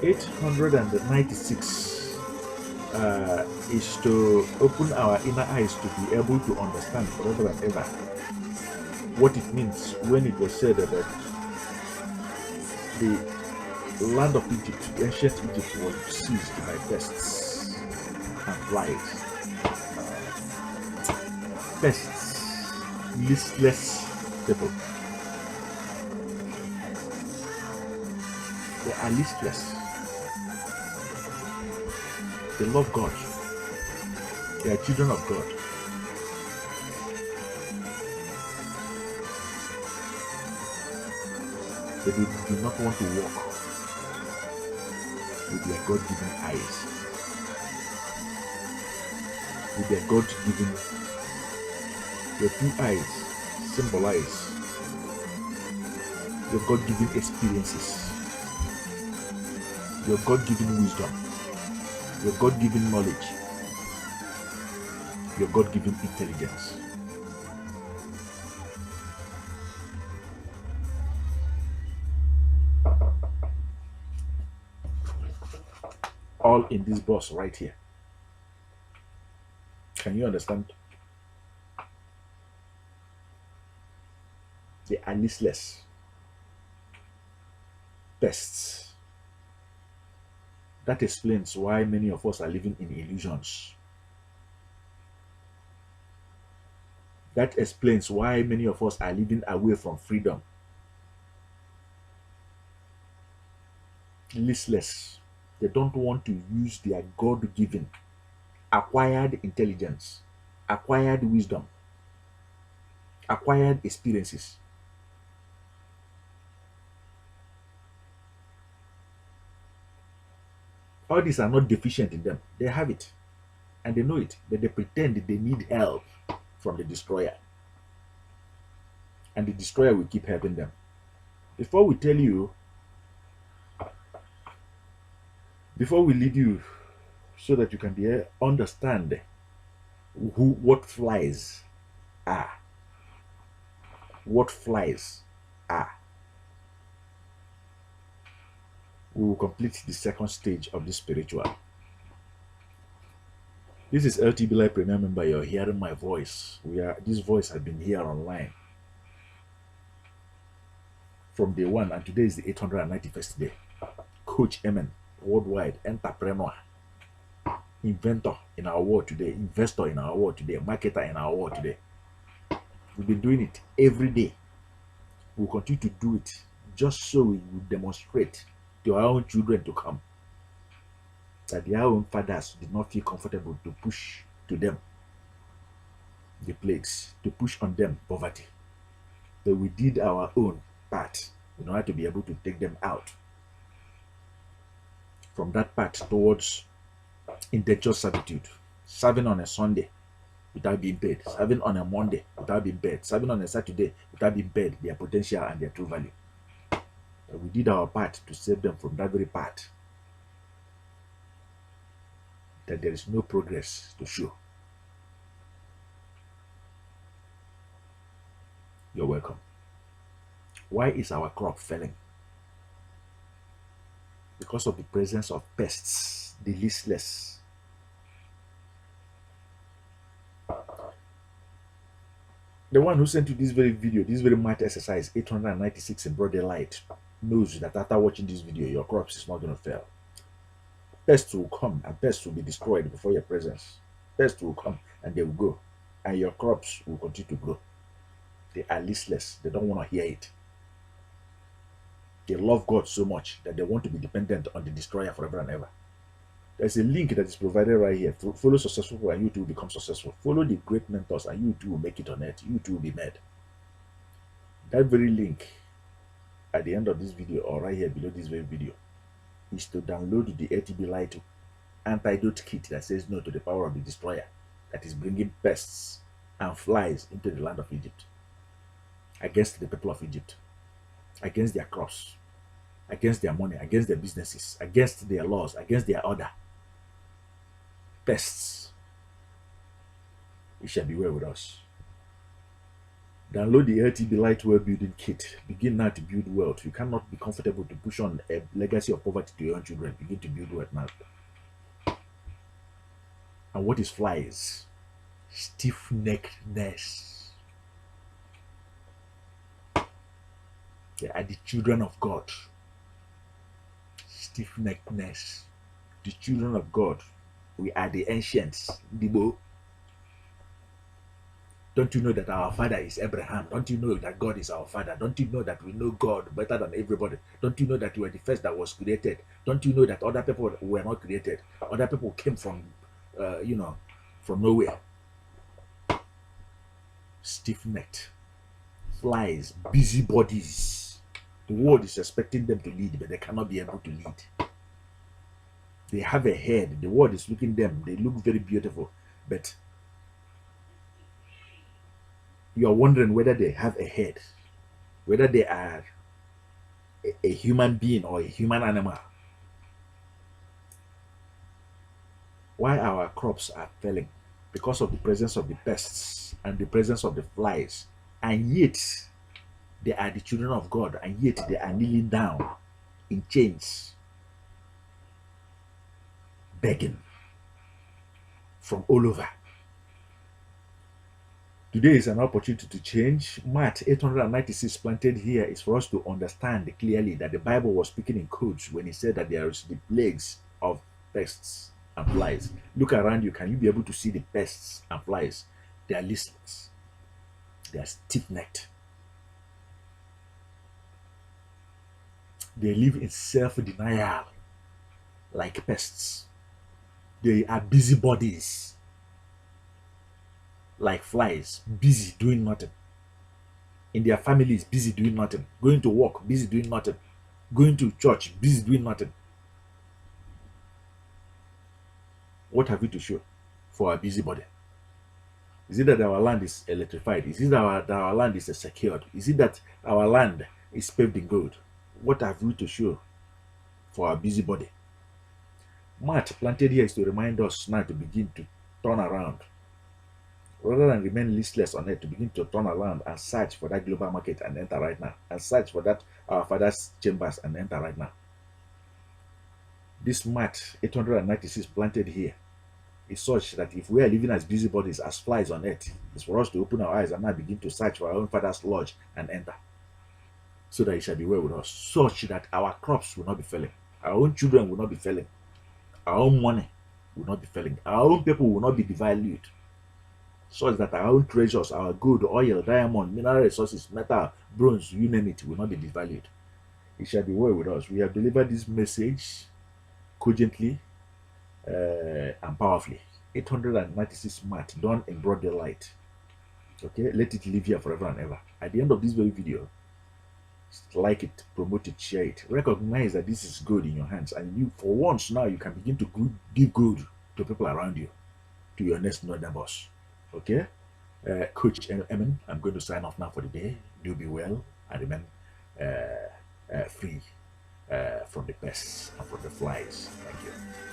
896 is to open our inner eyes to be able to understand forever and ever what it means when it was said that the land of Egypt, the ancient Egypt, was seized by pests and flies. Pests, listless people. They are listless. They love God. They are children of God. They do not want to walk with their God-given eyes, with their God-given. Your two eyes symbolize your God-given experiences, your God-given wisdom, your God-given knowledge, your God-given intelligence. All in this box right here. Can you understand? They are listless pests. That explains why many of us are living in illusions. That explains why many of us are living away from freedom. Listless. They don't want to use their God-given, acquired intelligence, acquired wisdom, acquired experiences. All these are not deficient in them. They have it and they know it, but they pretend they need help from the destroyer. And the destroyer will keep helping them. Before we tell you, before we lead you so that you can understand what flies are, what flies are, we will complete the second stage of this spiritual. This is LTB Live Premier member. You're hearing my voice. This voice has been here online from day one, and today is the 891st day. coachEmen, worldwide entrepreneur, inventor in our world today, investor in our world today, marketer in our world today. We've been doing it every day. We'll continue to do it just so we will demonstrate to our own children to come that their own fathers did not feel comfortable to push to them the plagues, to push on them poverty. But we did our own part in order to be able to take them out from that path towards indentured servitude, serving on a Sunday without being paid, serving on a Monday without being paid, serving on a Saturday without being paid their potential and their true value. But we did our part to save them from that very part that there is no progress to show. You're welcome. Why is our crop failing? Because of the presence of pests, the listless. The one who sent you this very video, this very Maat exercise 896 in broad daylight, knows that after watching this video, your crops is not going to fail. Pests will come and pests will be destroyed before your presence. Pests will come and they will go, and your crops will continue to grow. They are listless. They don't want to hear it. They love God so much that they want to be dependent on the destroyer forever and ever. There's a link that is provided right here. Follow successful people and you too will become successful. Follow the great mentors and you too will make it on earth. You too will be made. That very link at the end of this video or right here below this very video is to download the ATB Light Antidote kit that says no to the power of the destroyer that is bringing pests and flies into the land of Egypt, against the people of Egypt, against their crops, against their money, against their businesses, against their laws, against their order. Pests. It shall be well with us. Download the LTB Lightwell Building Kit. Begin now to build wealth. You cannot be comfortable to push on a legacy of poverty to your own children. Begin to build wealth now. And what is flies? Stiff-neckedness. They are the children of God. Stiff-neckedness. The children of God. We are the ancients. Dibo. Don't you know that our father is Abraham? Don't you know that God is our father? Don't you know that we know God better than everybody? Don't you know that we are the first that was created? Don't you know that other people were not created? Other people came from, from nowhere. Stiff-necked. Flies. Busybodies. The world is expecting them to lead, but they cannot be able to lead. They have a head. The world is looking at them. They look very beautiful, but you are wondering whether they have a head, whether they are a human being or a human animal. Why our crops are failing? Because of the presence of the pests and the presence of the flies. And yet, they are the children of God, and yet they are kneeling down in chains, begging from all over. Today is an opportunity to change. Maat 896 planted here is for us to understand clearly that the Bible was speaking in codes when it said that there is the plagues of pests and flies. Look around you. Can you be able to see the pests and flies? They are listless. They are stiff-necked. They live in self-denial like pests. They are busybodies like flies, busy doing nothing. In their families, busy doing nothing. Going to work, busy doing nothing. Going to church, busy doing nothing. What have we to show for our busybody? Is it that our land is electrified? Is it that our land is secured? Is it that our land is paved in gold? What have we to show for our busybody? Maat planted here is to remind us now to begin to turn around. Rather than remain listless on it, to begin to turn around and search for that global market and enter right now. And search for that our father's chambers and enter right now. This Maat 896 planted here is such that if we are living as busybodies, as flies on earth, it's for us to open our eyes and now begin to search for our own father's lodge and enter. So that it shall be well with us. Such that our crops will not be failing. Our own children will not be failing. Our own money will not be failing. Our own people will not be devalued. Such that our own treasures, our gold, oil, diamond, mineral resources, metal, bronze, you name it, will not be devalued. It shall be well with us. We have delivered this message cogently and powerfully. 896 Maat, done in broad daylight. Okay, let it live here forever and ever. At the end of this very video, like it, promote it, share it. Recognize that this is good in your hands, and you, for once now, you can begin to give good to people around you, to your next door neighbors. Okay, coachEmen, I'm going to sign off now for the day. Do be well and remain free from the pests and from the flies. Thank you.